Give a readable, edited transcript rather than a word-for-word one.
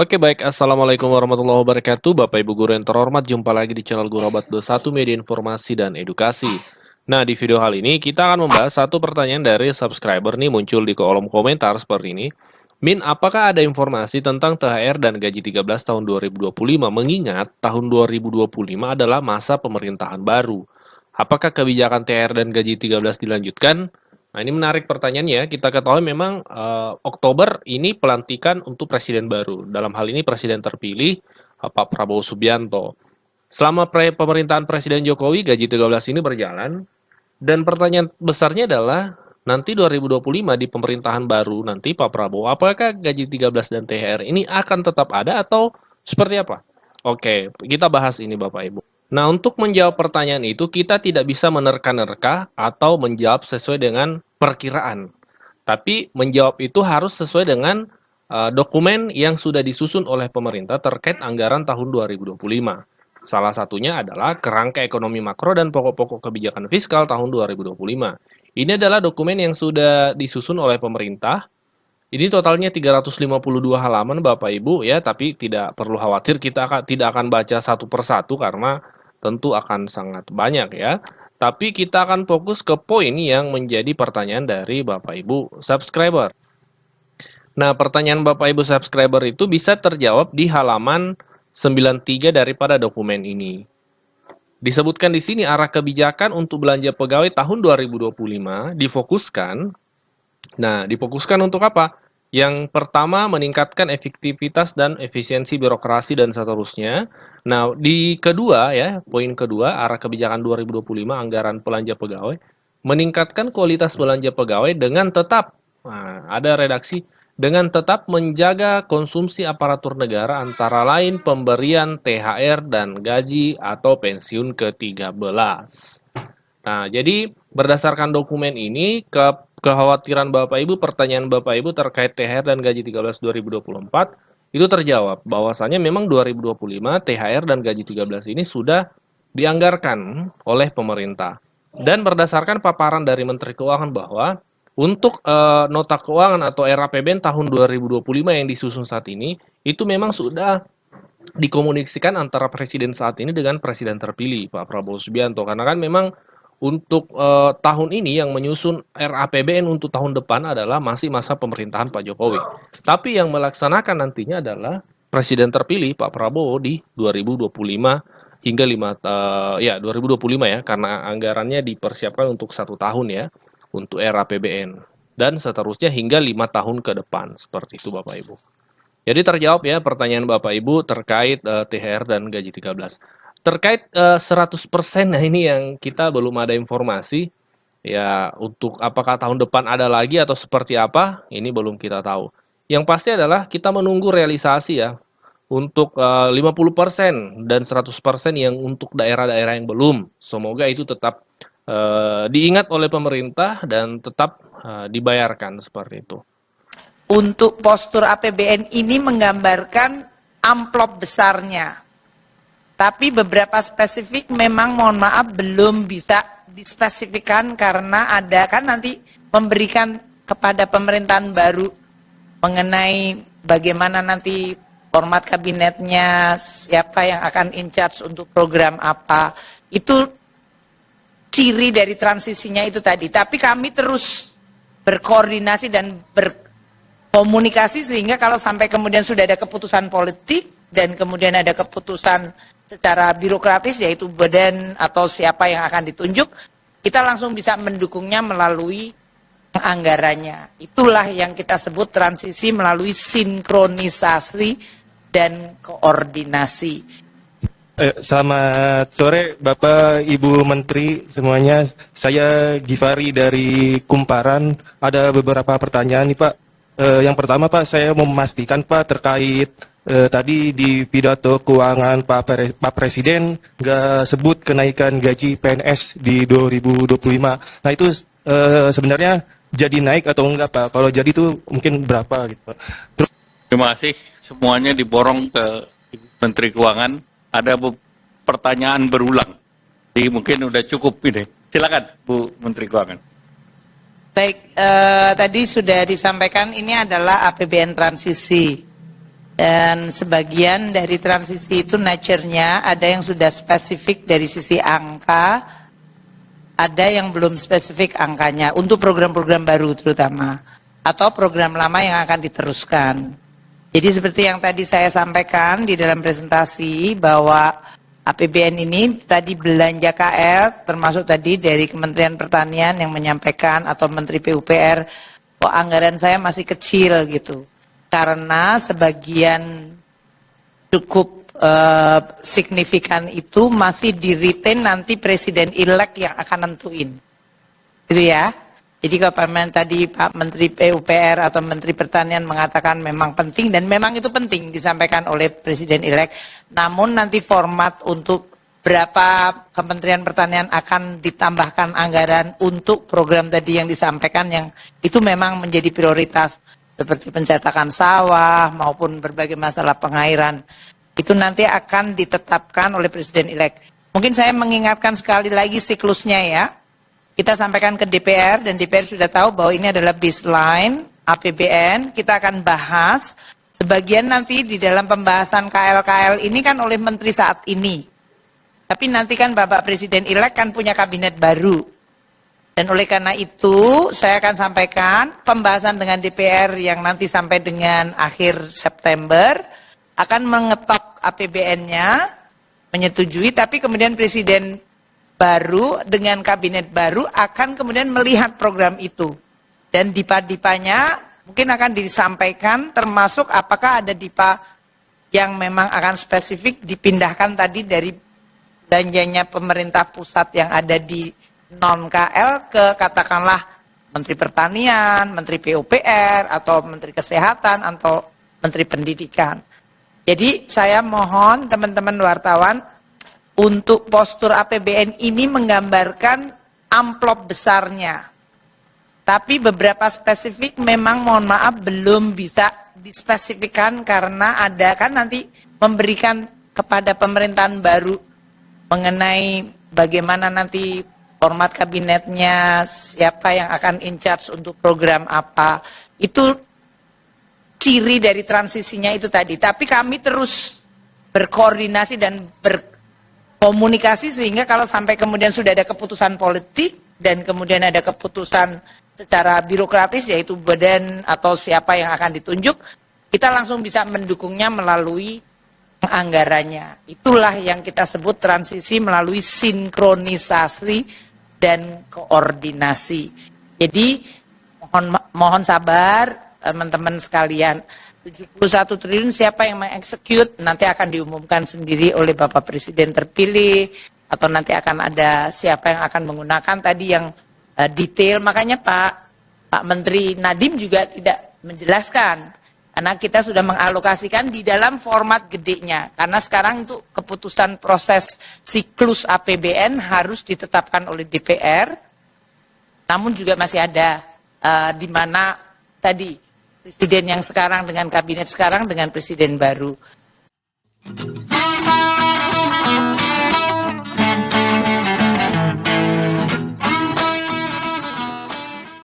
Oke baik, Assalamualaikum warahmatullahi wabarakatuh. Bapak Ibu Guru yang terhormat, jumpa lagi di channel Guru Abad 21 Media Informasi dan Edukasi. Nah, di video hal ini kita akan membahas satu pertanyaan dari subscriber nih muncul di kolom komentar seperti ini. Min, apakah ada informasi tentang THR dan gaji 13 tahun 2025 mengingat tahun 2025 adalah masa pemerintahan baru? Apakah kebijakan THR dan gaji 13 dilanjutkan? Nah, ini menarik pertanyaannya. Kita ketahui memang Oktober ini pelantikan untuk presiden baru. Dalam hal ini presiden terpilih Pak Prabowo Subianto. Selama pemerintahan Presiden Jokowi, gaji 13 ini berjalan. Dan pertanyaan besarnya adalah, nanti 2025 di pemerintahan baru nanti Pak Prabowo, apakah gaji 13 dan THR ini akan tetap ada atau seperti apa? Oke, kita bahas ini Bapak Ibu. Nah, untuk menjawab pertanyaan itu, kita tidak bisa menerka-nerka atau menjawab sesuai dengan perkiraan. Tapi menjawab itu harus sesuai dengan dokumen yang sudah disusun oleh pemerintah terkait anggaran tahun 2025. Salah satunya adalah Kerangka Ekonomi Makro dan Pokok-pokok Kebijakan Fiskal tahun 2025. Ini adalah dokumen yang sudah disusun oleh pemerintah. Ini totalnya 352 halaman Bapak Ibu ya, tapi tidak perlu khawatir kita tidak akan baca satu persatu karena tentu akan sangat banyak ya. Tapi kita akan fokus ke poin yang menjadi pertanyaan dari Bapak Ibu subscriber. Nah, pertanyaan Bapak Ibu subscriber itu bisa terjawab di halaman 93 daripada dokumen ini. Disebutkan di sini arah kebijakan untuk belanja pegawai tahun 2025 difokuskan. Nah, difokuskan untuk apa? Yang pertama, meningkatkan efektivitas dan efisiensi birokrasi dan seterusnya. Nah, di kedua ya, poin kedua, arah kebijakan 2025 anggaran belanja pegawai, meningkatkan kualitas belanja pegawai dengan tetap, nah, ada redaksi, dengan tetap menjaga konsumsi aparatur negara antara lain pemberian THR dan gaji atau pensiun ke-13. Nah, jadi berdasarkan dokumen ini, kekhawatiran Bapak Ibu, pertanyaan Bapak Ibu terkait THR dan gaji 13 2024 itu terjawab bahwasanya memang 2025 THR dan gaji 13 ini sudah dianggarkan oleh pemerintah. Dan berdasarkan paparan dari Menteri Keuangan bahwa untuk nota keuangan atau RAPBN tahun 2025 yang disusun saat ini itu memang sudah dikomunikasikan antara presiden saat ini dengan presiden terpilih Pak Prabowo Subianto, karena kan memang untuk tahun ini yang menyusun RAPBN untuk tahun depan adalah masih masa pemerintahan Pak Jokowi. Tapi yang melaksanakan nantinya adalah presiden terpilih Pak Prabowo di 2025 hingga 2025 ya, karena anggarannya dipersiapkan untuk 1 tahun ya untuk RAPBN dan seterusnya hingga 5 tahun ke depan, seperti itu Bapak Ibu. Jadi terjawab ya pertanyaan Bapak Ibu terkait THR dan gaji 13. Terkait 100%, nah ini yang kita belum ada informasi. Ya, untuk apakah tahun depan ada lagi atau seperti apa, ini belum kita tahu. Yang pasti adalah kita menunggu realisasi ya. Untuk 50% dan 100% yang untuk daerah-daerah yang belum. Semoga itu tetap diingat oleh pemerintah dan tetap dibayarkan seperti itu. Untuk postur APBN ini menggambarkan amplop besarnya. Tapi beberapa spesifik memang mohon maaf belum bisa dispesifikkan karena ada kan nanti memberikan kepada pemerintahan baru mengenai bagaimana nanti format kabinetnya, siapa yang akan in charge untuk program apa. Itu ciri dari transisinya itu tadi. Tapi kami terus berkoordinasi dan berkomunikasi sehingga kalau sampai kemudian sudah ada keputusan politik dan kemudian ada keputusan secara birokratis yaitu badan atau siapa yang akan ditunjuk, kita langsung bisa mendukungnya melalui anggarannya. Itulah yang kita sebut transisi melalui sinkronisasi dan koordinasi. Selamat sore Bapak Ibu Menteri semuanya. Saya Givari dari Kumparan. Ada beberapa pertanyaan nih Pak. Yang pertama Pak, saya mau memastikan Pak terkait tadi di pidato keuangan Pak Presiden nggak sebut kenaikan gaji PNS di 2025. Nah itu sebenarnya jadi naik atau enggak Pak? Kalau jadi itu mungkin berapa gitu Pak? Terima kasih. Semuanya diborong ke Menteri Keuangan. Ada pertanyaan berulang. Jadi mungkin udah cukup ini. Silakan Bu Menteri Keuangan. Baik, tadi sudah disampaikan ini adalah APBN transisi. Dan sebagian dari transisi itu nature-nya ada yang sudah spesifik dari sisi angka, ada yang belum spesifik angkanya untuk program-program baru terutama, atau program lama yang akan diteruskan. Jadi seperti yang tadi saya sampaikan di dalam presentasi bahwa APBN ini tadi belanja KL termasuk tadi dari Kementerian Pertanian yang menyampaikan atau Menteri PUPR, kok anggaran saya masih kecil gitu. Karena sebagian cukup signifikan itu masih di-retain nanti Presiden-elect yang akan nentuin. Gitu ya. Jadi kalau tadi Pak Menteri PUPR atau Menteri Pertanian mengatakan memang penting, dan memang itu penting disampaikan oleh Presiden-elect, namun nanti format untuk berapa Kementerian Pertanian akan ditambahkan anggaran untuk program tadi yang disampaikan yang itu memang menjadi prioritas seperti pencetakan sawah maupun berbagai masalah pengairan. Itu nanti akan ditetapkan oleh Presiden-elect. Mungkin saya mengingatkan sekali lagi siklusnya ya. Kita sampaikan ke DPR dan DPR sudah tahu bahwa ini adalah baseline APBN. Kita akan bahas sebagian nanti di dalam pembahasan KL-KL ini kan oleh Menteri saat ini. Tapi nanti kan Bapak Presiden-elect kan punya kabinet baru. Dan oleh karena itu saya akan sampaikan pembahasan dengan DPR yang nanti sampai dengan akhir September akan mengetok APBN-nya, menyetujui, tapi kemudian Presiden baru dengan kabinet baru akan kemudian melihat program itu. Dan dipa-dipanya mungkin akan disampaikan termasuk apakah ada dipa yang memang akan spesifik dipindahkan tadi dari belanjanya pemerintah pusat yang ada di non-KL ke katakanlah Menteri Pertanian, Menteri PUPR, atau Menteri Kesehatan, atau Menteri Pendidikan. Jadi saya mohon teman-teman wartawan untuk postur APBN ini menggambarkan amplop besarnya. Tapi beberapa spesifik memang mohon maaf belum bisa dispesifikkan karena ada kan nanti memberikan kepada pemerintahan baru mengenai bagaimana nanti format kabinetnya, siapa yang akan in charge untuk program apa. Itu ciri dari transisinya itu tadi. Tapi kami terus berkoordinasi dan berkomunikasi sehingga kalau sampai kemudian sudah ada keputusan politik dan kemudian ada keputusan secara birokratis yaitu badan atau siapa yang akan ditunjuk, kita langsung bisa mendukungnya melalui anggarannya. Itulah yang kita sebut transisi melalui sinkronisasi dan koordinasi. Jadi mohon sabar teman-teman sekalian. 71 triliun siapa yang mengeksekut nanti akan diumumkan sendiri oleh Bapak Presiden terpilih atau nanti akan ada siapa yang akan menggunakan tadi yang detail. Makanya Pak Menteri Nadiem juga tidak menjelaskan karena kita sudah mengalokasikan di dalam format gedenya. Karena sekarang itu keputusan proses siklus APBN harus ditetapkan oleh DPR. Namun juga masih ada di mana tadi Presiden yang sekarang dengan kabinet sekarang dengan Presiden baru.